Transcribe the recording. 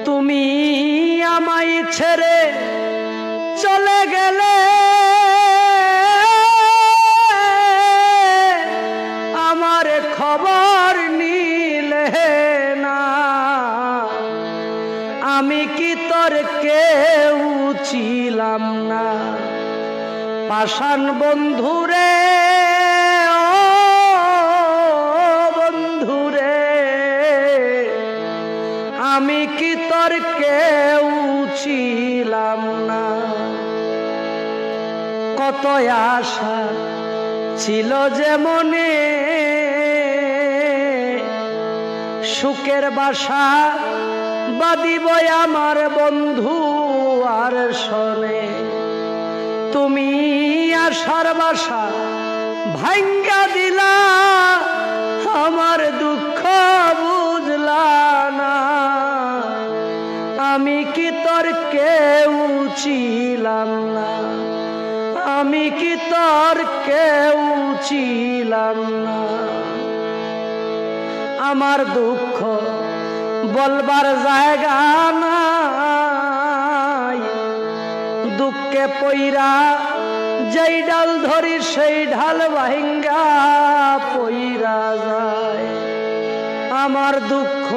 তুমি আমায় ছেড়ে চলে গেলে আমার খবর নিলে না আমি কি তোর কেউ ছিলাম না পাষাণ বন্ধুরে ও বন্ধুরে আমি কি তোর কেউ ছিলাম না কত আশা ছিল যে মনে সুখের বাসা বাঁধিব আমার বন্ধু আর শোনে তুমি আশার বাসা ভাঙ্গা দিলা আমার দুঃখ বুঝলা না আমি কি তোর কেউ ছিলাম না আমি কি তোর কেউ ছিলাম না আমার দুঃখ বলবার জায়গা নাই দুঃখে পইরা যেই ডাল ধরি সেই ঢাল ভাঙ্গা পইরা যায় আমার দুঃখ